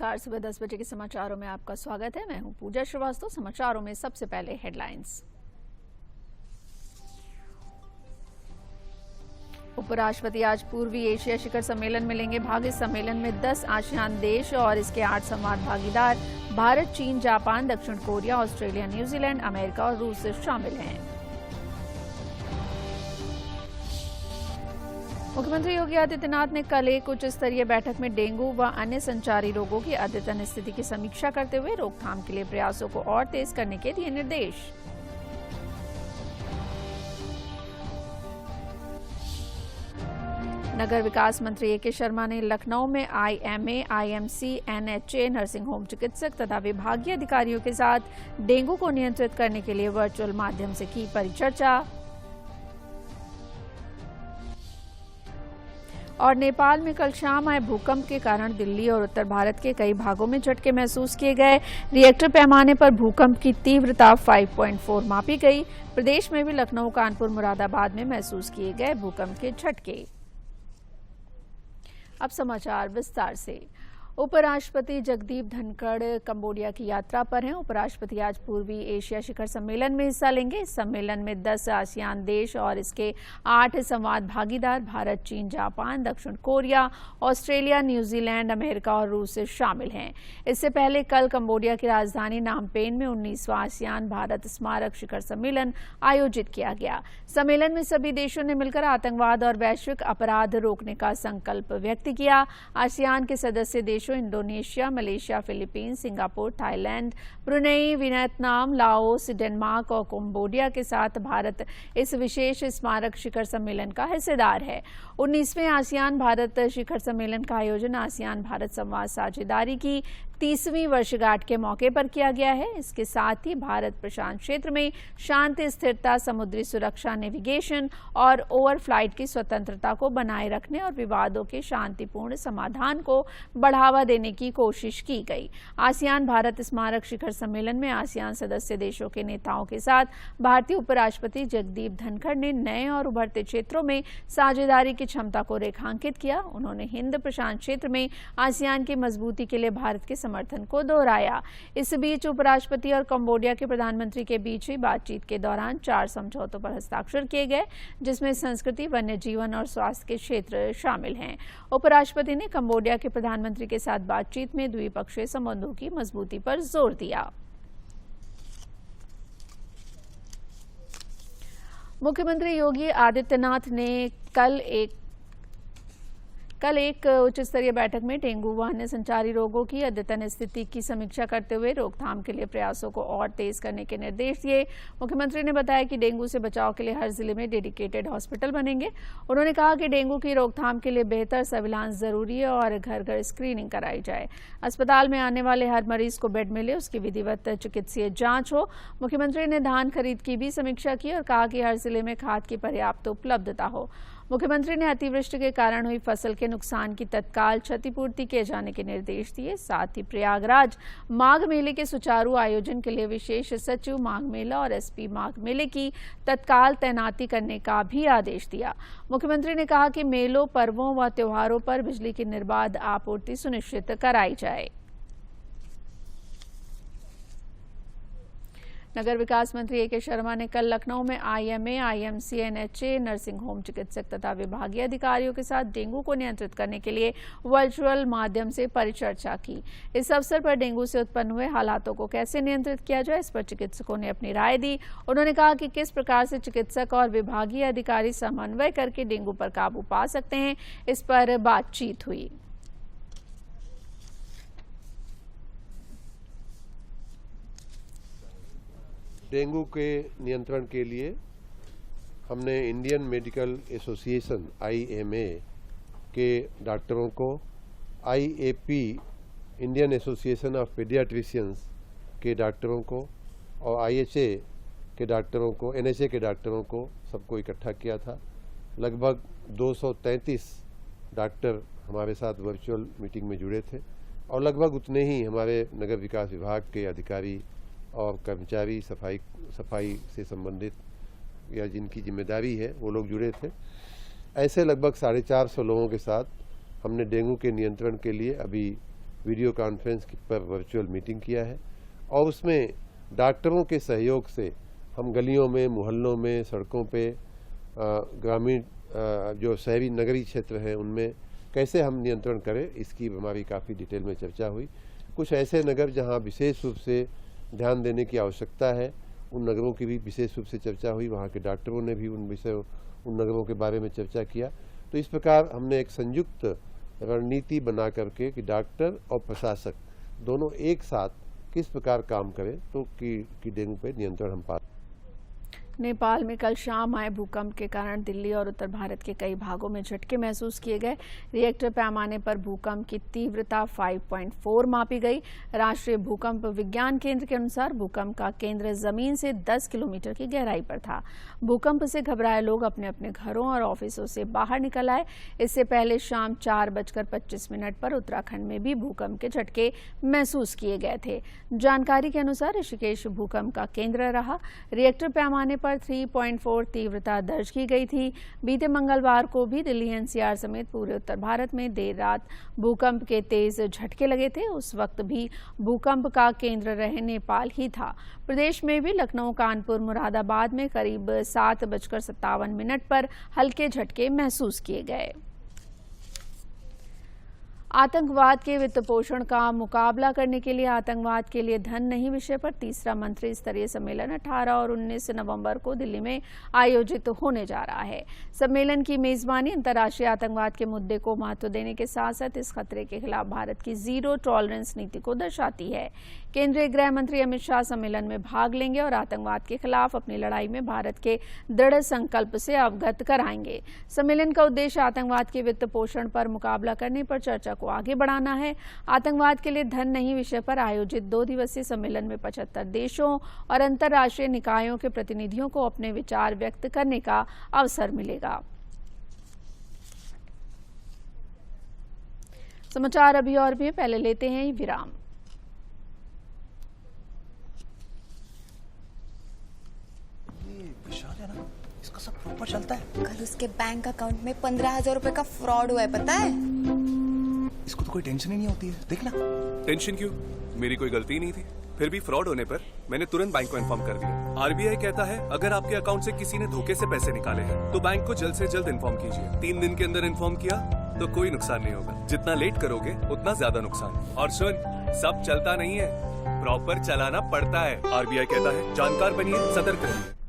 नमस्कार। सुबह 10 बजे के समाचारों में आपका स्वागत है। मैं हूं पूजा श्रीवास्तव। समाचारों में सबसे पहले हेडलाइंस। उपराष्ट्रपति आज पूर्वी एशिया शिखर सम्मेलन में लेंगे भाग। इस सम्मेलन में 10 आसियान देश और इसके 8 संवाद भागीदार भारत, चीन, जापान, दक्षिण कोरिया, ऑस्ट्रेलिया, न्यूजीलैंड, अमेरिका और रूस शामिल हैं। मुख्यमंत्री योगी आदित्यनाथ ने कल एक उच्च स्तरीय बैठक में डेंगू व अन्य संचारी रोगों की अद्यतन स्थिति की समीक्षा करते हुए रोकथाम के लिए प्रयासों को और तेज करने के दिए निर्देश। नगर विकास मंत्री ए.के. शर्मा ने लखनऊ में IMA, IMC, NHA, nursing home चिकित्सक तथा विभागीय अधिकारियों के साथ डेंगू को नियंत्रित करने के लिए वर्चुअल माध्यम से की परिचर्चा। और नेपाल में कल शाम आए भूकंप के कारण दिल्ली और उत्तर भारत के कई भागों में झटके महसूस किए गए। रिएक्टर पैमाने पर भूकंप की तीव्रता 5.4 मापी गई। प्रदेश में भी लखनऊ, कानपुर, मुरादाबाद में महसूस किए गए भूकंप के झटके। अब समाचार विस्तार से। उपराष्ट्रपति जगदीप धनखड़ कंबोडिया की यात्रा पर हैं। उपराष्ट्रपति आज पूर्वी एशिया शिखर सम्मेलन में हिस्सा लेंगे। इस सम्मेलन में 10 आसियान देश और इसके 8 संवाद भागीदार भारत, चीन, जापान, दक्षिण कोरिया, ऑस्ट्रेलिया, न्यूजीलैंड, अमेरिका और रूस शामिल हैं। इससे पहले कल कंबोडिया की राजधानी नामपेन में 19वां आसियान भारत स्मारक शिखर सम्मेलन आयोजित किया गया। सम्मेलन में सभी देशों ने मिलकर आतंकवाद और वैश्विक अपराध रोकने का संकल्प व्यक्त किया। आसियान के सदस्य देशों Indonesia, Malaysia, Philippines, Singapore, Thailand, Brunei, Vietnam, Laos, Denmark और कंबोडिया के साथ भारत इस विशेष स्मारक शिखर सम्मेलन का हिस्सेदार है। 19वें आसियान भारत शिखर सम्मेलन का आयोजन आसियान भारत संवाद साझेदारी की 30वीं वर्षगांठ के मौके पर किया गया है। इसके साथ ही भारत प्रशांत क्षेत्र में शांति, स्थिरता, समुद्री सुरक्षा, नेविगेशन और ओवरफ्लाइट की स्वतंत्रता को बनाए रखने और विवादों के शांतिपूर्ण समाधान को बढ़ावा देने की कोशिश की गई। आसियान भारत स्मारक शिखर सम्मेलन में आसियान सदस्य देशों के नेताओं के साथ भारतीय उपराष्ट्रपति जगदीप धनखड़ ने नए और उभरते क्षेत्रों में साझेदारी की क्षमता को रेखांकित किया। उन्होंने हिंद प्रशांत क्षेत्र में आसियान की मजबूती के लिए भारत के समर्थन को दोहराया। इस बीच उपराष्ट्रपति और कंबोडिया के प्रधानमंत्री के बीच हुई बातचीत के दौरान 4 समझौतों पर हस्ताक्षर किए गए, जिसमें संस्कृति, वन्य जीवन और स्वास्थ्य के क्षेत्र शामिल हैं। उपराष्ट्रपति ने कंबोडिया के प्रधानमंत्री के साथ बातचीत में द्विपक्षीय संबंधों की मजबूती पर जोर दिया। मुख्यमंत्री योगी आदित्यनाथ ने कल एक उच्च स्तरीय बैठक में डेंगू व अन्य संचारी रोगों की अद्यतन स्थिति की समीक्षा करते हुए रोकथाम के लिए प्रयासों को और तेज करने के निर्देश दिए। मुख्यमंत्री ने बताया कि डेंगू से बचाव के लिए हर जिले में डेडिकेटेड हॉस्पिटल बनेंगे। उन्होंने कहा कि डेंगू की रोकथाम के लिए बेहतर सर्विलांस जरूरी है और घर घर स्क्रीनिंग कराई जाए। अस्पताल में आने वाले हर मरीज को बेड मिले, उसकी विधिवत चिकित्सीय जांच हो। मुख्यमंत्री ने धान खरीद की भी समीक्षा की और कहा कि हर जिले में खाद की पर्याप्त उपलब्धता हो। मुख्यमंत्री ने अतिवृष्टि के कारण हुई फसल के नुकसान की तत्काल क्षतिपूर्ति किए जाने के निर्देश दिए। साथ ही प्रयागराज माघ मेले के सुचारू आयोजन के लिए विशेष सचिव माघ मेला और एसपी माघ मेले की तत्काल तैनाती करने का भी आदेश दिया। मुख्यमंत्री ने कहा कि मेलों, पर्वों व त्योहारों पर बिजली की निर्बाध आपूर्ति सुनिश्चित कराई जाए। नगर विकास मंत्री ए.के. शर्मा ने कल लखनऊ में IMA, IMC, NHA, nursing home चिकित्सक तथा विभागीय अधिकारियों के साथ डेंगू को नियंत्रित करने के लिए वर्चुअल माध्यम से परिचर्चा की। इस अवसर पर डेंगू से उत्पन्न हुए हालातों को कैसे नियंत्रित किया जाए, इस पर चिकित्सकों ने अपनी राय दी। उन्होंने कहा कि किस प्रकार से चिकित्सक और विभागीय अधिकारी समन्वय करके डेंगू पर काबू पा सकते हैं, इस पर बातचीत हुई। डेंगू के नियंत्रण के लिए हमने इंडियन मेडिकल एसोसिएशन आईएमए के डॉक्टरों को, IAP Indian association of paediatricians के डॉक्टरों को और आईएचए के डॉक्टरों को, एनएचए के डॉक्टरों को सबको इकट्ठा किया था। लगभग 233 डॉक्टर हमारे साथ वर्चुअल मीटिंग में जुड़े थे और लगभग उतने ही हमारे नगर विकास विभाग के अधिकारी और कर्मचारी, सफाई से संबंधित या जिनकी जिम्मेदारी है वो लोग जुड़े थे। ऐसे लगभग 450 लोगों के साथ हमने डेंगू के नियंत्रण के लिए अभी वीडियो कॉन्फ्रेंस पर वर्चुअल मीटिंग किया है और उसमें डॉक्टरों के सहयोग से हम गलियों में, मोहल्लों में, सड़कों पे, ग्रामीण जो शहरी नगरीय क्षेत्र हैं उनमें कैसे हम नियंत्रण करें, इसकी हमारी काफ़ी डिटेल में चर्चा हुई। कुछ ऐसे नगर जहां विशेष रूप से ध्यान देने की आवश्यकता है, उन नगरों की भी विशेष रूप से चर्चा हुई। वहां के डॉक्टरों ने भी उन नगरों के बारे में चर्चा किया। तो इस प्रकार हमने एक संयुक्त रणनीति बना करके कि डॉक्टर और प्रशासक दोनों एक साथ किस प्रकार काम करें तो कि डेंगू पे नियंत्रण हम पा। नेपाल में कल शाम आए भूकंप के कारण दिल्ली और उत्तर भारत के कई भागों में झटके महसूस किए गए। रिएक्टर पैमाने पर भूकंप की तीव्रता 5.4 मापी गई। राष्ट्रीय भूकंप विज्ञान केंद्र के अनुसार भूकंप का केंद्र जमीन से 10 किलोमीटर की गहराई पर था। भूकंप से घबराए लोग अपने अपने घरों और ऑफिसों से बाहर निकल आए। इससे पहले शाम 4:25 पर उत्तराखंड में भी भूकंप के झटके महसूस किए गए थे। जानकारी के अनुसार ऋषिकेश भूकंप का केंद्र रहा। रिएक्टर पैमाने पर 3.4 तीव्रता दर्ज की गई थी। बीते मंगलवार को भी दिल्ली एनसीआर समेत पूरे उत्तर भारत में देर रात भूकंप के तेज झटके लगे थे। उस वक्त भी भूकंप का केंद्र रहे नेपाल ही था। प्रदेश में भी लखनऊ, कानपुर, मुरादाबाद में करीब 7:57 पर हल्के झटके महसूस किए गए। आतंकवाद के वित्त पोषण का मुकाबला करने के लिए आतंकवाद के लिए धन नहीं विषय पर तीसरा मंत्री स्तरीय सम्मेलन 18 और 19 नवंबर को दिल्ली में आयोजित होने जा रहा है। सम्मेलन की मेजबानी अंतर्राष्ट्रीय आतंकवाद के मुद्दे को महत्व देने के साथ साथ इस खतरे के खिलाफ भारत की जीरो टॉलरेंस नीति को दर्शाती है। केंद्रीय गृह मंत्री अमित शाह सम्मेलन में भाग लेंगे और आतंकवाद के खिलाफ अपनी लड़ाई में भारत के दृढ़ संकल्प से अवगत कराएंगे। सम्मेलन का उद्देश्य आतंकवाद के वित्त पोषण पर मुकाबला करने पर चर्चा को आगे बढ़ाना है। आतंकवाद के लिए धन नहीं विषय पर आयोजित 2 दिवसीय सम्मेलन में 75 देशों और अंतर्राष्ट्रीय निकायों के प्रतिनिधियों को अपने विचार व्यक्त करने का अवसर मिलेगा। समाचार अभी और भी, पहले लेते हैं विराम। इसका सब प्रॉपर चलता है। कल उसके बैंक अकाउंट में 15,000 रुपए का फ्रॉड हुआ है, पता है? इसको तो कोई टेंशन ही नहीं होती है, देखना। टेंशन क्यों? मेरी कोई गलती नहीं थी। फिर भी फ्रॉड होने पर मैंने तुरंत बैंक को इन्फॉर्म कर दिया। आरबीआई कहता है अगर आपके अकाउंट से किसी ने धोखे से पैसे निकाले हैं तो बैंक को जल्द से जल्द इन्फॉर्म कीजिए। 3 दिन के अंदर इन्फॉर्म किया तो कोई नुकसान नहीं होगा। जितना लेट करोगे उतना ज्यादा नुकसान। और सुन, सब चलता नहीं है, प्रॉपर चलाना पड़ता है। आरबीआई कहता है जानकार बनिए, सतर्क रहिए।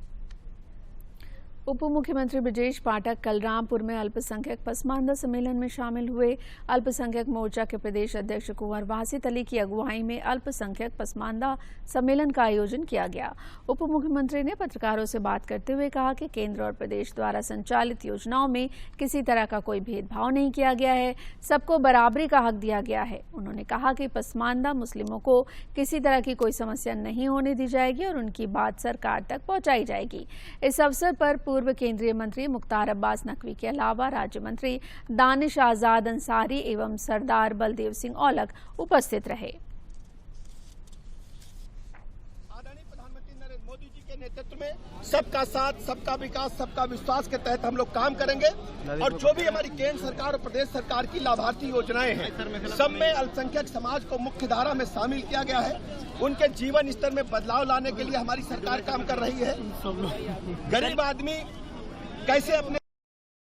उप मुख्यमंत्री ब्रजेश पाठक कल रामपुर में अल्पसंख्यक पसमानदा सम्मेलन में शामिल हुए। अल्पसंख्यक मोर्चा के प्रदेश अध्यक्ष कुंवर वासित अली की अगुवाई में अल्पसंख्यक पसमानदा सम्मेलन का आयोजन किया गया। उप मुख्यमंत्री ने पत्रकारों से बात करते हुए कहा कि केंद्र और प्रदेश द्वारा संचालित योजनाओं में किसी तरह का कोई भेदभाव नहीं किया गया है, सबको बराबरी का हक दिया गया है। उन्होंने कहा कि पसमानदा मुस्लिमों को किसी तरह की कोई समस्या नहीं होने दी जाएगी और उनकी बात सरकार तक पहुंचाई जाएगी। इस अवसर पर पूर्व केंद्रीय मंत्री मुख्तार अब्बास नकवी के अलावा राज्य मंत्री दानिश आजाद अंसारी एवं सरदार बलदेव सिंह औलख उपस्थित रहे। आदरणीय प्रधानमंत्री नरेंद्र मोदी जी के नेतृत्व में सबका साथ, सबका विकास, सबका विश्वास के तहत हम लोग काम करेंगे और जो भी हमारी केंद्र सरकार और प्रदेश सरकार की लाभार्थी योजनाएं हैं, सब में अल्पसंख्यक समाज को मुख्य धारा में शामिल किया गया है। उनके जीवन स्तर में बदलाव लाने के लिए हमारी सरकार काम कर रही है। गरीब आदमी कैसे अपने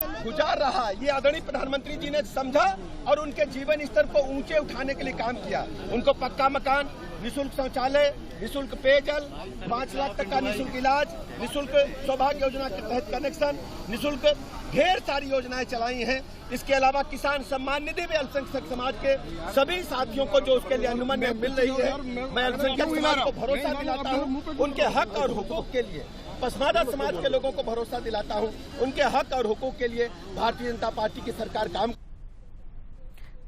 गुजार रहा, ये आदरणीय प्रधानमंत्री जी ने समझा और उनके जीवन स्तर को ऊंचे उठाने के लिए काम किया। उनको पक्का मकान, निःशुल्क शौचालय, निःशुल्क पेयजल, 5 लाख तक का निःशुल्क इलाज, निःशुल्क सौभाग्य योजना के तहत कनेक्शन, निःशुल्क ढेर सारी योजनाएं चलाई हैं। इसके अलावा किसान सम्मान निधि भी अल्पसंख्यक समाज के सभी साथियों को जो उसके लिए अनुमति मिल रही है। मैं अल्पसंख्यक समाज को भरोसा दिलाता हूँ उनके हक और हुकूक के लिए। पसमानदा समाज के लोगों को भरोसा दिलाता हूं उनके हक और हुकूक के लिए भारतीय जनता पार्टी की सरकार काम।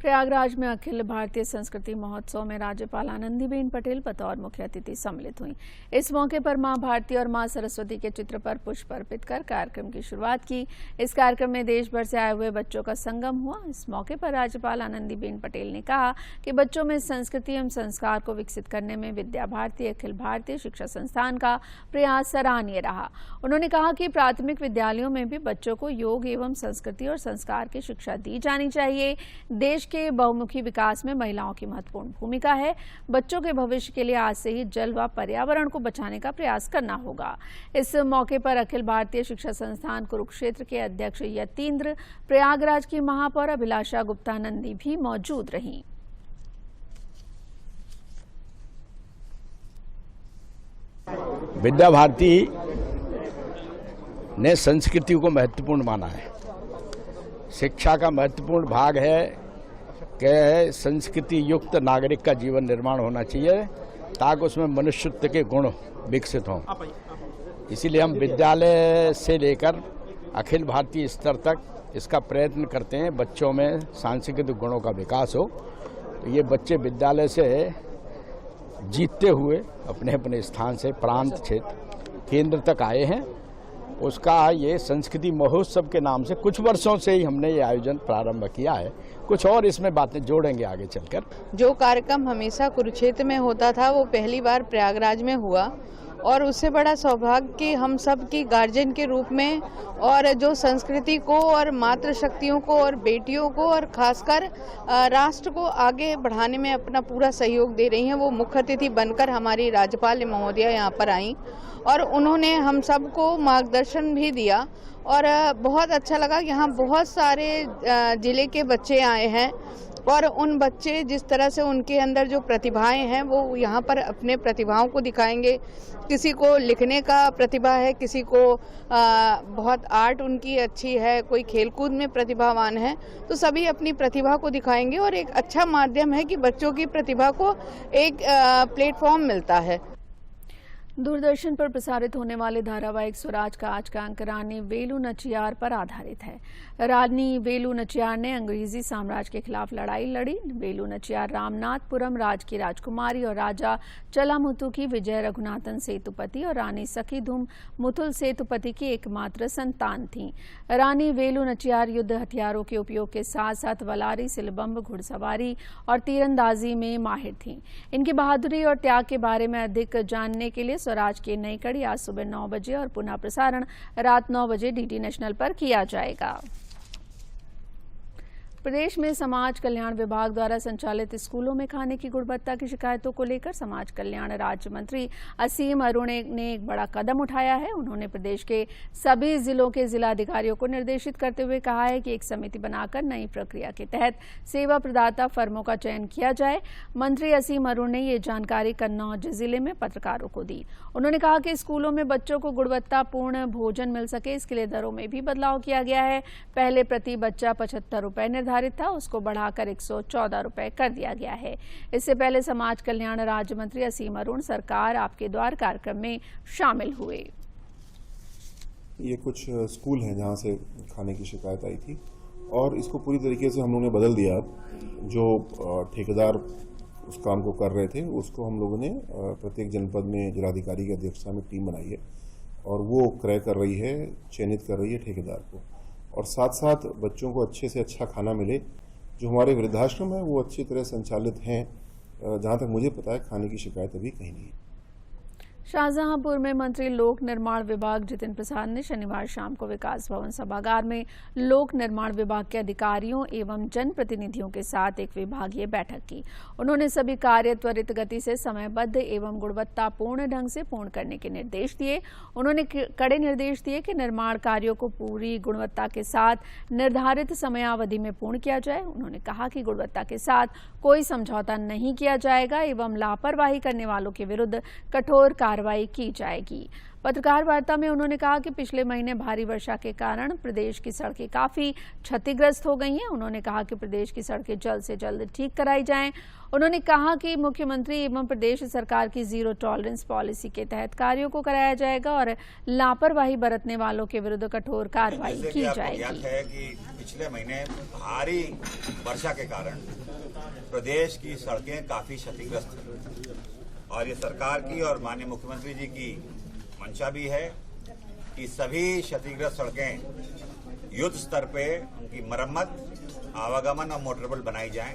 प्रयागराज में अखिल भारतीय संस्कृति महोत्सव में राज्यपाल आनंदीबेन पटेल बतौर मुख्य अतिथि सम्मिलित हुई। इस मौके पर मां भारती और मां सरस्वती के चित्र पर पुष्प अर्पित कर कार्यक्रम की शुरुआत की। इस कार्यक्रम में देश भर से आए हुए बच्चों का संगम हुआ। इस मौके पर राज्यपाल आनंदीबेन पटेल ने कहा कि बच्चों में संस्कृति एवं संस्कार को विकसित करने में विद्या भारती अखिल भारतीय शिक्षा संस्थान का प्रयास सराहनीय रहा। उन्होंने कहा कि प्राथमिक विद्यालयों में भी बच्चों को योग एवं संस्कृति और संस्कार की शिक्षा दी जानी चाहिए। देश के बहुमुखी विकास में महिलाओं की महत्वपूर्ण भूमिका है। बच्चों के भविष्य के लिए आज से ही जल व पर्यावरण को बचाने का प्रयास करना होगा। इस मौके पर अखिल भारतीय शिक्षा संस्थान कुरुक्षेत्र के अध्यक्ष यतीन्द्र, प्रयागराज की महापौर अभिलाषा गुप्ता नंदी भी मौजूद रहीं। विद्या भारती ने संस्कृति को महत्वपूर्ण माना है। शिक्षा का महत्वपूर्ण भाग है कि संस्कृति युक्त नागरिक का जीवन निर्माण होना चाहिए ताकि उसमें मनुष्यत्व के गुण विकसित हों। इसीलिए हम विद्यालय से लेकर अखिल भारतीय स्तर तक इसका प्रयत्न करते हैं, बच्चों में सांस्कृतिक गुणों का विकास हो। तो ये बच्चे विद्यालय से जीतते हुए अपने अपने स्थान से प्रांत क्षेत्र केंद्र तक आए हैं। उसका ये संस्कृति महोत्सव के नाम से कुछ वर्षों से ही हमने ये आयोजन प्रारंभ किया है। कुछ और इसमें बातें जोड़ेंगे आगे चलकर। जो कार्यक्रम हमेशा कुरुक्षेत्र में होता था वो पहली बार प्रयागराज में हुआ और उससे बड़ा सौभाग्य कि हम सब की गार्जियन के रूप में और जो संस्कृति को और मातृशक्तियों को और बेटियों को और खासकर राष्ट्र को आगे बढ़ाने में अपना पूरा सहयोग दे रही हैं, वो मुख्य अतिथि बनकर हमारी राज्यपाल महोदया यहाँ पर आई और उन्होंने हम सबको मार्गदर्शन भी दिया और बहुत अच्छा लगा। यहाँ बहुत सारे जिले के बच्चे आए हैं और उन बच्चे जिस तरह से उनके अंदर जो प्रतिभाएं हैं वो यहाँ पर अपने प्रतिभाओं को दिखाएंगे। किसी को लिखने का प्रतिभा है, किसी को बहुत आर्ट उनकी अच्छी है, कोई खेलकूद में प्रतिभावान है, तो सभी अपनी प्रतिभा को दिखाएंगे और एक अच्छा माध्यम है कि बच्चों की प्रतिभा को एक प्लेटफॉर्म मिलता है। दूरदर्शन पर प्रसारित होने वाले धारावाहिक स्वराज का आज का अंक रानी वेलु नचियार पर आधारित है। रानी वेलु नचियार ने अंग्रेजी साम्राज्य के खिलाफ लड़ाई लड़ी। वेलु नचियार रामनाथपुरम राज की राजकुमारी और राजा चलामुथु की विजय रघुनाथन सेतुपति और रानी सखीधुम मुथुल सेतुपति की एकमात्र संतान थीं। रानी वेलु नचियार युद्ध हथियारों के उपयोग के साथ साथ वलारी, सिलबंब, घुड़सवारी और तीरंदाजी में माहिर थीं। इनकी बहादुरी और त्याग के बारे में अधिक जानने के लिए स्वराज की नई कड़ी आज सुबह 9 बजे और पुनः प्रसारण रात 9 बजे डीडी नेशनल पर किया जाएगा। प्रदेश में समाज कल्याण विभाग द्वारा संचालित स्कूलों में खाने की गुणवत्ता की शिकायतों को लेकर समाज कल्याण राज्य मंत्री असीम अरुण ने एक बड़ा कदम उठाया है। उन्होंने प्रदेश के सभी जिलों के जिलाधिकारियों को निर्देशित करते हुए कहा है कि एक समिति बनाकर नई प्रक्रिया के तहत सेवा प्रदाता फर्मों का चयन किया जाए। मंत्री असीम अरुण ने ये जानकारी कन्नौज जिले में पत्रकारों को दी। उन्होंने कहा कि स्कूलों में बच्चों को गुणवत्तापूर्ण भोजन मिल सके, इसके लिए दरों में भी बदलाव किया गया है। पहले प्रति बच्चा 75 रुपए निर्धारित था, उसको बढ़ाकर 114 रुपए कर दिया गया है। इससे पहले समाज कल्याण राज्य मंत्री असीम अरुण सरकार आपके द्वार कार्यक्रम में शामिल हुए। ये कुछ स्कूल हैं जहां से खाने की शिकायत आई थी और इसको पूरी तरीके से हम लोगों ने बदल दिया। जो ठेकेदार उस काम को कर रहे थे उसको हम लोगों ने प्रत्येक जनपद में जिलाधिकारी की अध्यक्षता में टीम बनाई है और वो क्रय कर रही है, चयनित कर रही है ठेकेदार को, और साथ साथ बच्चों को अच्छे से अच्छा खाना मिले। जो हमारे वृद्धाश्रम है वो अच्छी तरह संचालित हैं। जहां तक मुझे पता है खाने की शिकायत अभी कहीं नहीं है। शाहजहांपुर में मंत्री लोक निर्माण विभाग जितिन प्रसाद ने शनिवार शाम को विकास भवन सभागार में लोक निर्माण विभाग के अधिकारियों एवं जनप्रतिनिधियों के साथ एक विभागीय बैठक की। उन्होंने सभी कार्य त्वरित गति से समयबद्ध एवं गुणवत्तापूर्ण ढंग से पूर्ण करने के निर्देश दिए। उन्होंने कड़े निर्देश दिए कि निर्माण कार्यों को पूरी गुणवत्ता के साथ निर्धारित समयावधि में पूर्ण किया जाए। उन्होंने कहा कि गुणवत्ता के साथ कोई समझौता नहीं किया जाएगा एवं लापरवाही करने वालों के विरुद्ध कठोर कार्रवाई की जाएगी। पत्रकार वार्ता में उन्होंने कहा कि पिछले महीने भारी वर्षा के कारण प्रदेश की सड़कें काफी क्षतिग्रस्त हो गई हैं। उन्होंने कहा कि प्रदेश की सड़कें जल्द से जल्द ठीक कराई जाएं। उन्होंने कहा कि मुख्यमंत्री एवं प्रदेश सरकार की जीरो टॉलरेंस पॉलिसी के तहत कार्यों को कराया जाएगा और लापरवाही बरतने वालों के विरुद्ध कठोर कार्रवाई की जाएगी। है कि पिछले महीने भारी वर्षा के कारण प्रदेश की सड़कें काफी क्षतिग्रस्त हैं और ये सरकार की और माननीय मुख्यमंत्री जी की मंशा भी है कि सभी क्षतिग्रस्त सड़कें युद्ध स्तर पे उनकी मरम्मत, आवागमन और मोटरेबल बनाई जाएं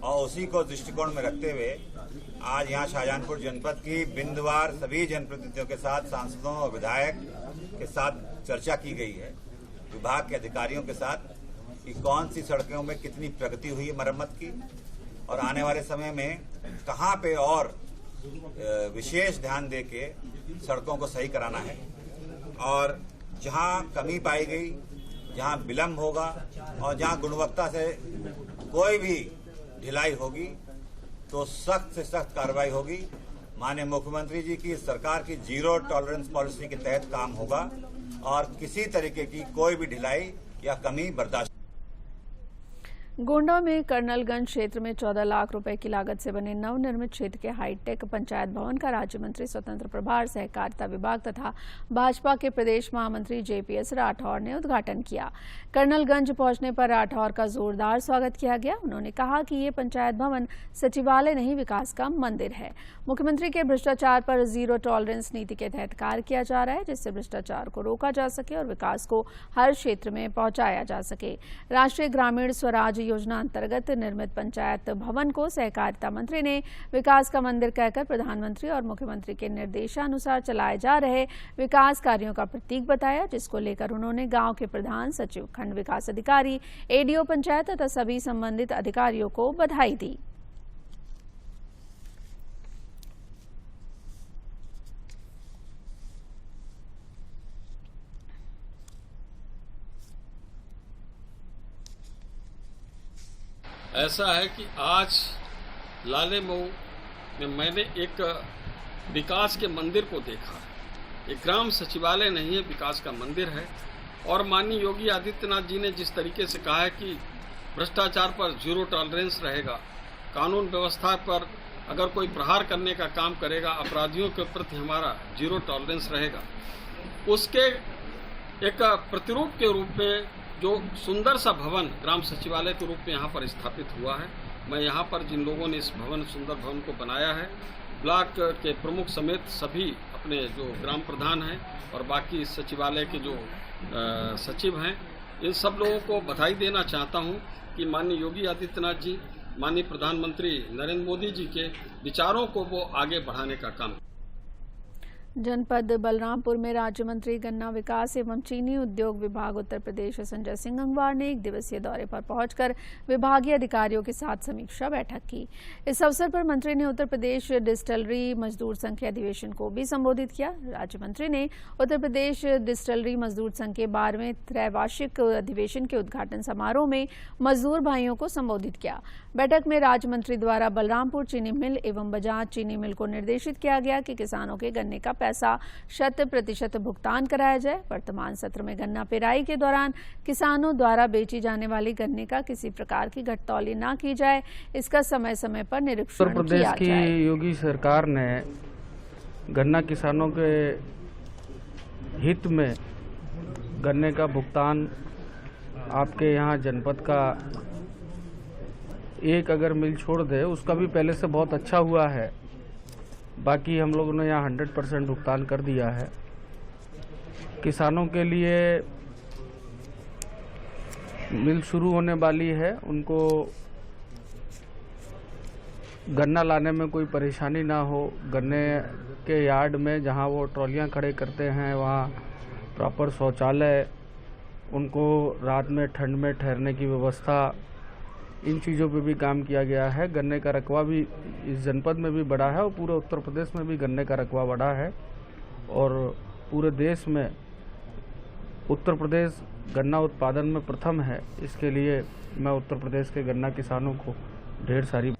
और उसी को दृष्टिकोण में रखते हुए आज यहाँ शाहजहांपुर जनपद की बिंदवार सभी जनप्रतिनिधियों के साथ, सांसदों और विधायक के साथ चर्चा की गई है, विभाग के अधिकारियों के साथ, कि कौन सी सड़कों में कितनी प्रगति हुई है मरम्मत की और आने वाले समय में कहां पे और विशेष ध्यान देके सड़कों को सही कराना है और जहां कमी पाई गई, जहां विलंब होगा और जहां गुणवत्ता से कोई भी ढिलाई होगी तो सख्त से सख्त कार्रवाई होगी। माननीय मुख्यमंत्री जी की सरकार की जीरो टॉलरेंस पॉलिसी के तहत काम होगा और किसी तरीके की कोई भी ढिलाई या कमी बर्दाश्त। गोंडा में कर्नलगंज क्षेत्र में 14 लाख रुपए की लागत से बने नवनिर्मित क्षेत्र के हाईटेक पंचायत भवन का राज्य मंत्री स्वतंत्र प्रभार सहकारिता विभाग तथा भाजपा के प्रदेश महामंत्री जेपीएस राठौर ने उद्घाटन किया। कर्नलगंज पहुंचने पर राठौर का जोरदार स्वागत किया गया। उन्होंने कहा कि ये पंचायत भवन सचिवालय नहीं, विकास का मंदिर है। मुख्यमंत्री के भ्रष्टाचार पर जीरो टॉलरेंस नीति के तहत कार्य किया जा रहा है, जिससे भ्रष्टाचार को रोका जा सके और विकास को हर क्षेत्र में पहुंचाया जा सके। राष्ट्रीय ग्रामीण स्वराज योजना अंतर्गत निर्मित पंचायत भवन को सहकारिता मंत्री ने विकास का मंदिर कहकर प्रधानमंत्री और मुख्यमंत्री के निर्देशानुसार चलाए जा रहे विकास कार्यों का प्रतीक बताया, जिसको लेकर उन्होंने गांव के प्रधान सचिव, खंड विकास अधिकारी, एडीओ पंचायत तथा सभी संबंधित अधिकारियों को बधाई दी। ऐसा है कि आज लाले मऊ में मैंने एक विकास के मंदिर को देखा। एक ग्राम सचिवालय नहीं है, विकास का मंदिर है। और माननीय योगी आदित्यनाथ जी ने जिस तरीके से कहा है कि भ्रष्टाचार पर जीरो टॉलरेंस रहेगा, कानून व्यवस्था पर अगर कोई प्रहार करने का काम करेगा, अपराधियों के प्रति हमारा जीरो टॉलरेंस रहेगा, उसके एक प्रतिरूप के रूप में जो सुंदर सा भवन ग्राम सचिवालय के रूप में यहाँ पर स्थापित हुआ है। मैं यहाँ पर जिन लोगों ने इस सुंदर भवन को बनाया है, ब्लॉक के प्रमुख समेत सभी अपने जो ग्राम प्रधान हैं और बाकी सचिवालय के जो सचिव हैं, इन सब लोगों को बधाई देना चाहता हूँ कि माननीय योगी आदित्यनाथ जी, माननीय प्रधानमंत्री नरेंद्र मोदी जी के विचारों को वो आगे बढ़ाने का काम। जनपद बलरामपुर में राज्य मंत्री गन्ना विकास एवं चीनी उद्योग विभाग उत्तर प्रदेश संजय सिंह गंगवार ने एक दिवसीय दौरे पर पहुंचकर विभागीय अधिकारियों के साथ समीक्षा बैठक की। इस अवसर पर मंत्री ने उत्तर प्रदेश डिस्टिलरी मजदूर संघ के अधिवेशन को भी संबोधित किया। राज्य मंत्री ने उत्तर प्रदेश डिस्टिलरी मजदूर संघ के 12वें त्रैवार्षिक अधिवेशन के उद्घाटन समारोह में मजदूर भाइयों को संबोधित किया। बैठक में राज्य मंत्री द्वारा बलरामपुर चीनी मिल एवं बजाज चीनी मिल को निर्देशित किया गया कि किसानों के गन्ने का पैसा 100% भुगतान कराया जाए। वर्तमान सत्र में गन्ना पेराई के दौरान किसानों द्वारा बेची जाने वाली गन्ने का किसी प्रकार की घटतौली न की जाए, इसका समय समय पर निरीक्षण उत्तर प्रदेश की योगी सरकार ने गन्ना किसानों के हित में गन्ने का भुगतान आपके यहाँ जनपद का एक अगर मिल छोड़ दे उसका भी पहले से बहुत अच्छा हुआ है। बाकी हम लोगों ने यहाँ 100% भुगतान कर दिया है। किसानों के लिए मिल शुरू होने वाली है, उनको गन्ना लाने में कोई परेशानी ना हो। गन्ने के यार्ड में जहाँ वो ट्रॉलियाँ खड़े करते हैं वहाँ प्रॉपर शौचालय, उनको रात में ठंड में ठहरने की व्यवस्था, इन चीज़ों पे भी काम किया गया है। गन्ने का रकबा भी इस जनपद में भी बढ़ा है और पूरे उत्तर प्रदेश में भी गन्ने का रकबा बढ़ा है और पूरे देश में उत्तर प्रदेश गन्ना उत्पादन में प्रथम है। इसके लिए मैं उत्तर प्रदेश के गन्ना किसानों को ढेर सारी।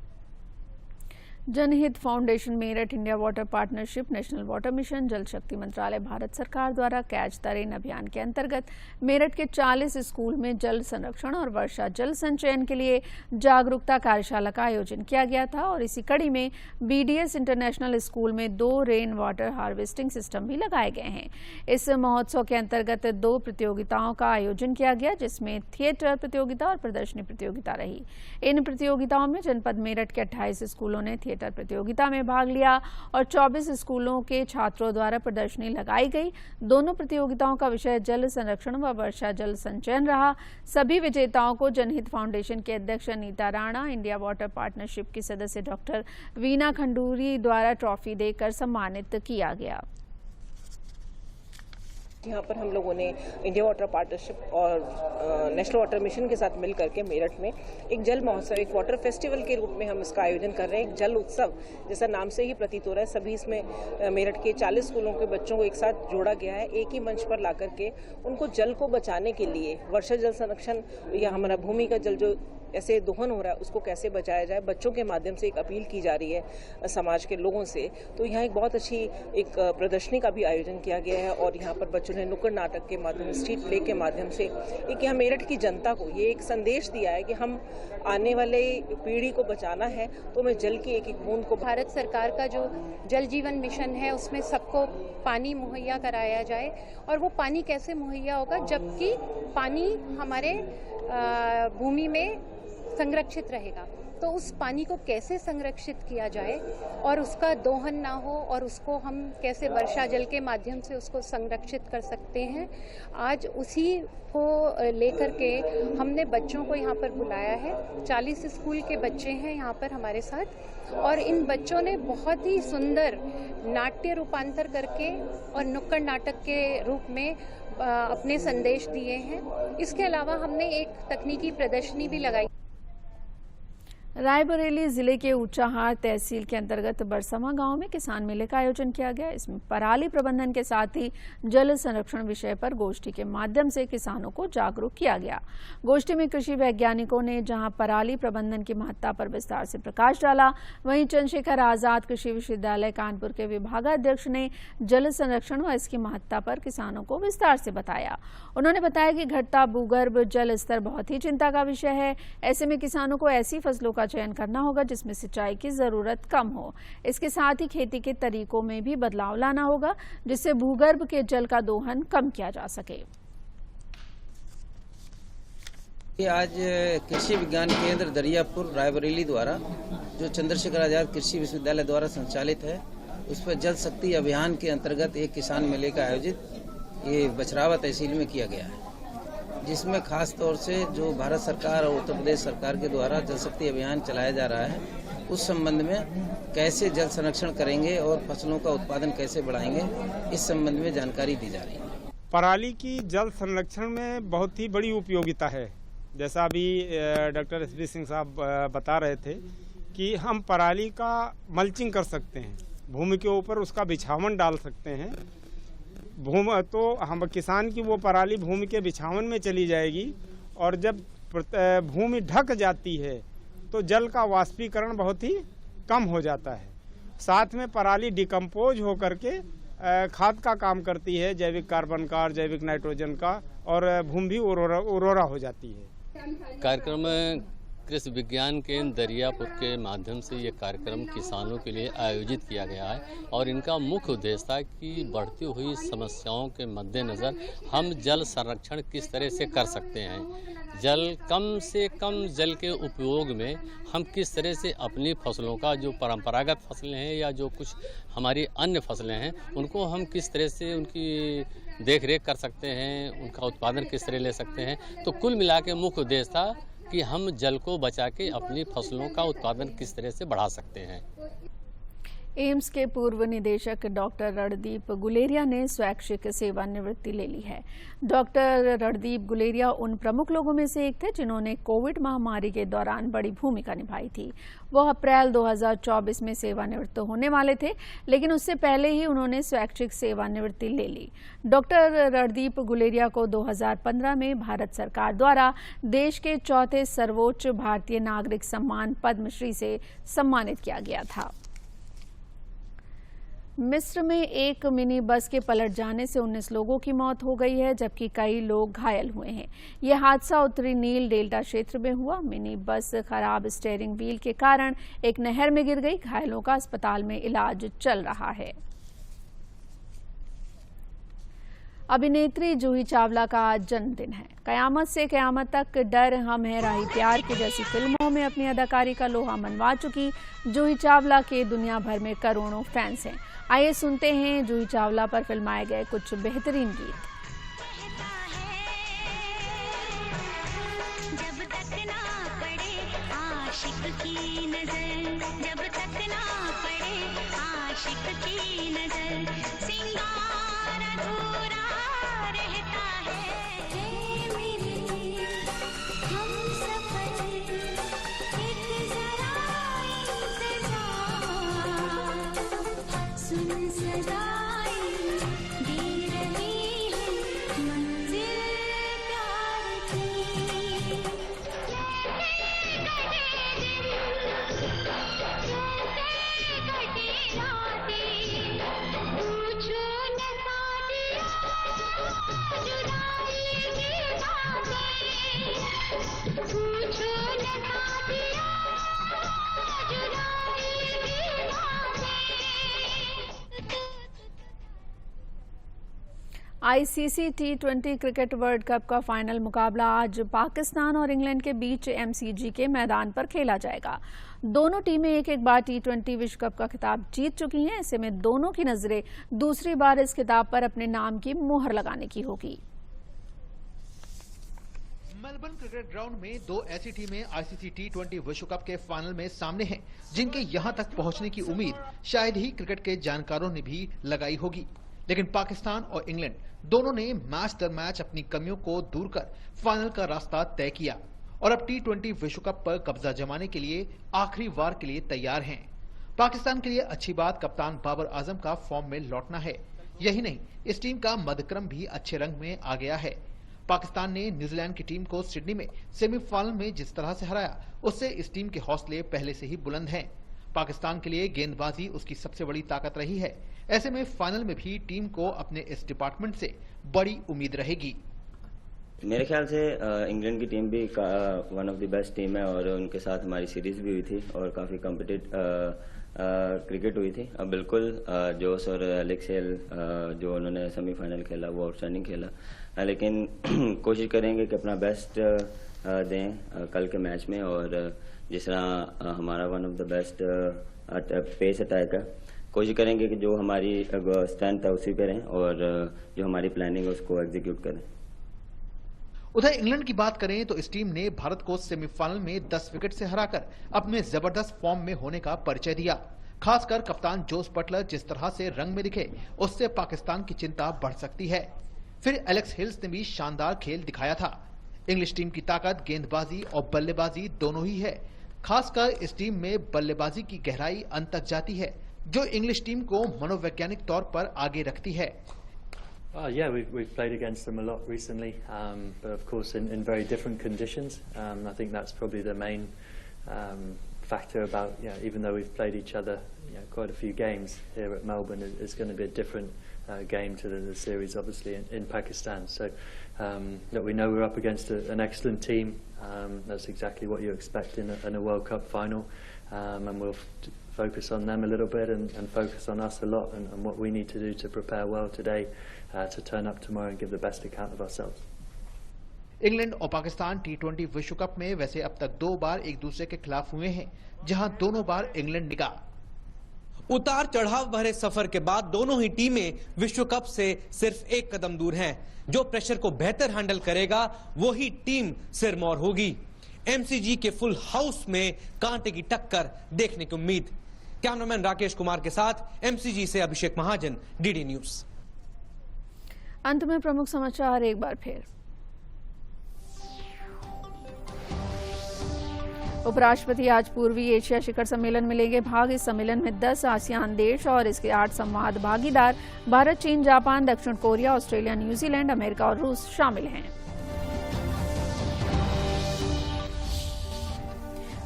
जनहित foundation Meerut, India water partnership, national water mission, जल शक्ति मंत्रालय, भारत सरकार द्वारा कैच द रेन अभियान के अंतर्गत मेरठ के 40 स्कूल में जल संरक्षण और वर्षा जल संचयन के लिए जागरूकता कार्यशाला का आयोजन किया गया था और इसी कड़ी में बीडीएस इंटरनेशनल स्कूल में 2 रेन वाटर हार्वेस्टिंग सिस्टम भी लगाए गए हैं। इस महोत्सव के अंतर्गत 2 प्रतियोगिताओं का आयोजन किया गया, जिसमें थिएटर प्रतियोगिता और प्रदर्शनी प्रतियोगिता रही। इन प्रतियोगिताओं में जनपद मेरठ के 28 स्कूलों ने थिएटर प्रतियोगिता में भाग लिया और 24 स्कूलों के छात्रों द्वारा प्रदर्शनी लगाई गई। दोनों प्रतियोगिताओं का विषय जल संरक्षण व वर्षा जल संचयन रहा। सभी विजेताओं को जनहित फाउंडेशन के अध्यक्ष Anita Rana, India water partnership की सदस्य डॉक्टर वीना खंडूरी द्वारा ट्रॉफी देकर सम्मानित किया गया। यहाँ पर हम लोगों ने इंडिया वाटर पार्टनरशिप और नेशनल वाटर मिशन के साथ मिल करके मेरठ में एक जल महोत्सव, एक वाटर फेस्टिवल के रूप में हम इसका आयोजन कर रहे हैं। एक जल उत्सव जैसा नाम से ही प्रतीत हो रहा है। सभी इसमें मेरठ के 40 स्कूलों के बच्चों को एक साथ जोड़ा गया है, एक ही मंच पर ला करके उनको जल को बचाने के लिए, वर्षा जल संरक्षण या हमारा भूमि का जल जो ऐसे दोहन हो रहा है उसको कैसे बचाया जाए, बच्चों के माध्यम से एक अपील की जा रही है समाज के लोगों से। तो यहाँ एक बहुत अच्छी एक प्रदर्शनी का भी आयोजन किया गया है और यहाँ पर बच्चों ने नुक्कड़ नाटक के माध्यम, स्ट्रीट प्ले के माध्यम से एक यहाँ मेरठ की जनता को ये एक संदेश दिया है कि हम आने वाले पीढ़ी को बचाना है तो हमें जल की एक एक बूंद को। भारत सरकार का जो जल जीवन मिशन है उसमें सबको पानी मुहैया कराया जाए, और वो पानी कैसे मुहैया होगा जबकि पानी हमारे भूमि में संरक्षित रहेगा। तो उस पानी को कैसे संरक्षित किया जाए और उसका दोहन ना हो, और उसको हम कैसे वर्षा जल के माध्यम से उसको संरक्षित कर सकते हैं, आज उसी को लेकर के हमने बच्चों को यहाँ पर बुलाया है। 40 स्कूल के बच्चे हैं यहाँ पर हमारे साथ, और इन बच्चों ने बहुत ही सुंदर नाट्य रूपांतर करके और नुक्कड़ नाटक के रूप में अपने संदेश दिए हैं। इसके अलावा हमने एक तकनीकी प्रदर्शनी भी लगाई। रायबरेली जिले के ऊंचाहार तहसील के अंतर्गत बरसमा गांव में किसान मेले का आयोजन किया गया। इसमें पराली प्रबंधन के साथ ही जल संरक्षण विषय पर गोष्ठी के माध्यम से किसानों को जागरूक किया गया। गोष्ठी में कृषि वैज्ञानिकों ने जहां पराली प्रबंधन की महत्ता पर विस्तार से प्रकाश डाला, वहीं चंद्रशेखर आजाद कृषि विश्वविद्यालय कानपुर के विभागाध्यक्ष ने जल संरक्षण व इसकी महत्ता पर किसानों को विस्तार से बताया। उन्होंने बताया कि घटता भूगर्भ जल स्तर बहुत ही चिंता का विषय है। ऐसे में किसानों को ऐसी फसलों का चयन करना होगा जिसमें सिंचाई की जरूरत कम हो। इसके साथ ही खेती के तरीकों में भी बदलाव लाना होगा जिससे भूगर्भ के जल का दोहन कम किया जा सके। आज कृषि विज्ञान केंद्र दरियापुर रायबरेली द्वारा जो चंद्रशेखर आजाद कृषि विश्वविद्यालय द्वारा संचालित है, उस पर जल शक्ति अभियान के अंतर्गत एक किसान मेले का आयोजित ये बछरावा तहसील में किया गया है, जिसमें खास तौर से जो भारत सरकार और उत्तर प्रदेश सरकार के द्वारा जल शक्ति अभियान चलाया जा रहा है, उस संबंध में कैसे जल संरक्षण करेंगे और फसलों का उत्पादन कैसे बढ़ाएंगे, इस संबंध में जानकारी दी जा रही है। पराली की जल संरक्षण में बहुत ही बड़ी उपयोगिता है। जैसा अभी डॉक्टर एस.बी. सिंह साहब बता रहे थे कि हम पराली का मल्चिंग कर सकते हैं, भूमि के ऊपर उसका बिछावन डाल सकते हैं। भूमि तो हम किसान की वो पराली भूमि के बिछावन में चली जाएगी, और जब भूमि ढक जाती है तो जल का वाष्पीकरण बहुत ही कम हो जाता है। साथ में पराली डिकम्पोज होकर के खाद का काम करती है, जैविक कार्बन का और जैविक नाइट्रोजन का, और भूमि भी उर्वरा हो जाती है। कार्यक्रम में कृषि विज्ञान केंद्र दरियापुर के माध्यम से ये कार्यक्रम किसानों के लिए आयोजित किया गया है, और इनका मुख्य उद्देश्य था कि बढ़ती हुई समस्याओं के मद्देनज़र हम जल संरक्षण किस तरह से कर सकते हैं, कम से कम जल के उपयोग में हम किस तरह से अपनी फसलों का, जो परंपरागत फसलें हैं या जो कुछ हमारी अन्य फसलें हैं, उनको हम किस तरह से उनकी देख रेख कर सकते हैं, उनका उत्पादन किस तरह ले सकते हैं। तो कुल मिला के मुख्य उद्देश्य था कि हम जल को बचा के अपनी फसलों का उत्पादन किस तरह से बढ़ा सकते हैं। एम्स के पूर्व निदेशक डॉक्टर रणदीप गुलेरिया ने स्वैच्छिक सेवानिवृत्ति ले ली है। डॉक्टर रणदीप गुलेरिया उन प्रमुख लोगों में से एक थे जिन्होंने कोविड महामारी के दौरान बड़ी भूमिका निभाई थी। वो अप्रैल 2024 में सेवानिवृत्त होने वाले थे, लेकिन उससे पहले ही उन्होंने स्वैच्छिक सेवानिवृत्ति ले ली। डॉक्टर रणदीप गुलेरिया को 2015 में भारत सरकार द्वारा देश के चौथे सर्वोच्च भारतीय नागरिक सम्मान पद्मश्री से सम्मानित किया गया था। मिस्र में एक मिनी बस के पलट जाने से 19 लोगों की मौत हो गई है, जबकि कई लोग घायल हुए हैं। यह हादसा उत्तरी नील डेल्टा क्षेत्र में हुआ। मिनी बस खराब स्टीयरिंग व्हील के कारण एक नहर में गिर गई। घायलों का अस्पताल में इलाज चल रहा है। अभिनेत्री जूही चावला का आज जन्मदिन है। कयामत से कयामत तक, डर, हम हैं, राही प्यार की जैसी फिल्मों में अपनी अदाकारी का लोहा मनवा चुकी जूही चावला के दुनिया भर में करोड़ों फैंस हैं। आइए सुनते हैं जूही चावला पर फिल्माए गए कुछ बेहतरीन गीत। जब तक ना पड़े आशिक की नजर, जब तक ना पड़े आशिक की नजर, सिंगार अधूरा सदाई दे रही है मंजिल प्यार की। ICC T20 cricket world cup का फाइनल मुकाबला आज पाकिस्तान और इंग्लैंड के बीच MCG के मैदान पर खेला जाएगा। दोनों टीमें एक बार T20 विश्व कप का खिताब जीत चुकी हैं। ऐसे में दोनों की नजरें दूसरी बार इस खिताब पर अपने नाम की मुहर लगाने की होगी। मेलबर्न क्रिकेट ग्राउंड में दो ऐसी टीमें आईसीसी T20 विश्व कप के फाइनल में सामने हैं, जिनके यहां तक पहुंचने की उम्मीद शायद ही क्रिकेट के जानकारों ने भी लगाई होगी। लेकिन पाकिस्तान और इंग्लैंड दोनों ने मैच दर मैच अपनी कमियों को दूर कर फाइनल का रास्ता तय किया और अब T20 विश्व कप पर कब्जा जमाने के लिए आखिरी वार के लिए तैयार हैं। पाकिस्तान के लिए अच्छी बात कप्तान बाबर आजम का फॉर्म में लौटना है। यही नहीं, इस टीम का मध्यक्रम भी अच्छे रंग में आ गया है। पाकिस्तान ने न्यूजीलैंड की टीम को सिडनी में सेमीफाइनल में जिस तरह से हराया, उससे इस टीम के हौसले पहले से ही बुलंद हैं। पाकिस्तान के लिए गेंदबाजी उसकी सबसे बड़ी ताकत रही है। ऐसे में फाइनल में भी टीम को अपने इस डिपार्टमेंट से बड़ी उम्मीद रहेगी। मेरे ख्याल से इंग्लैंड की टीम भी one of the best team है और उनके साथ हमारी सीरीज भी हुई थी और काफी कॉम्पिटिटिव क्रिकेट हुई थी। अब बिल्कुल जोश और एलेक्स हेल जो उन्होंने सेमीफाइनल खेला वो आउटस्टैंडिंग खेला, लेकिन कोशिश करेंगे कि अपना बेस्ट दें कल के मैच में और जिस तरह हमारा one of the best pace attack है, कोशिश करेंगे कि जो हमारी स्ट्रेंथ है उसी पे रहें और जो हमारी प्लानिंग है उसको एग्जीक्यूट करें। उधर इंग्लैंड की बात करें तो इस टीम ने भारत को सेमीफाइनल में 10 विकेट से हराकर अपने जबरदस्त फॉर्म में होने का परिचय दिया। खासकर कप्तान जोस बटलर जिस तरह से रंग में दिखे, उससे पाकिस्तान की चिंता बढ़ सकती है। फिर एलेक्स हिल्स ने भी शानदार खेल दिखाया था। इंग्लिश टीम की ताकत गेंदबाजी और बल्लेबाजी दोनों ही है। खासकर इस टीम में बल्लेबाजी की गहराई अंत तक जाती है, जो इंग्लिश टीम को मनोवैज्ञानिक तौर पर आगे रखती है। Yeah, we've played against them a lot recently, but of course in very different conditions. I think that's probably the main factor about, even though we've played each other quite a few games here at Melbourne, it's going to be a different game to the series obviously in Pakistan. So that we know we're up against an excellent team. That's exactly what you expect in a World Cup final, and we'll focus on them a little bit and focus on us a lot and what we need to do to prepare well today to turn up tomorrow and give the best account of ourselves. England और Pakistan T20 विश्व cup में वैसे अब तक 2 बार एक दूसरे के खिलाफ हुए हैं, जहां दोनों बार इंग्लैंड निका। उतार चढ़ाव भरे सफर के बाद दोनों ही टीमें विश्व कप से सिर्फ एक कदम दूर हैं। जो प्रेशर को बेहतर हैंडल करेगा वो ही टीम सिरमौर होगी। MCG के फुल हाउस में कांटे की टक्कर देखने की उम्मीद। कैमरामैन राकेश कुमार के साथ MCG से अभिषेक महाजन, DD न्यूज। अंत में प्रमुख समाचार एक बार फिर। उपराष्ट्रपति आज पूर्वी एशिया शिखर सम्मेलन में लेंगे भाग। इस सम्मेलन में 10 आसियान देश और इसके 8 संवाद भागीदार भारत, चीन, जापान, दक्षिण कोरिया, ऑस्ट्रेलिया, न्यूजीलैंड, अमेरिका और रूस शामिल हैं।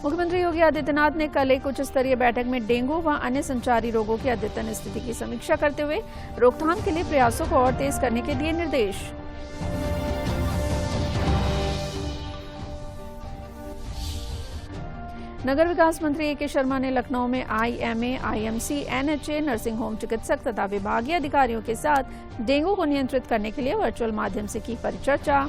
मुख्यमंत्री योगी आदित्यनाथ ने कल एक उच्च स्तरीय बैठक में डेंगू व अन्य संचारी रोगों की अद्यतन स्थिति की समीक्षा करते हुए रोकथाम के लिए प्रयासों को और तेज करने के दिए निर्देश। नगर विकास मंत्री ए.के. शर्मा ने लखनऊ में IMA, IMC, NHA, nursing home चिकित्सक तथा विभागीय अधिकारियों के साथ डेंगू को नियंत्रित करने के लिए वर्चुअल माध्यम से की परिचर्चा।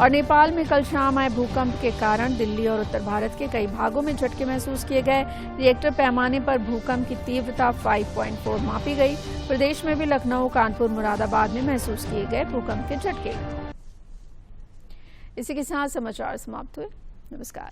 और नेपाल में कल शाम आए भूकंप के कारण दिल्ली और उत्तर भारत के कई भागों में झटके महसूस किए गए। रिएक्टर पैमाने पर भूकंप की तीव्रता 5.4 मापी गई। प्रदेश में भी लखनऊ, कानपुर, मुरादाबाद में महसूस किए गए भूकंप के झटके। इसी के साथ समाचार समाप्त हुए। नमस्कार।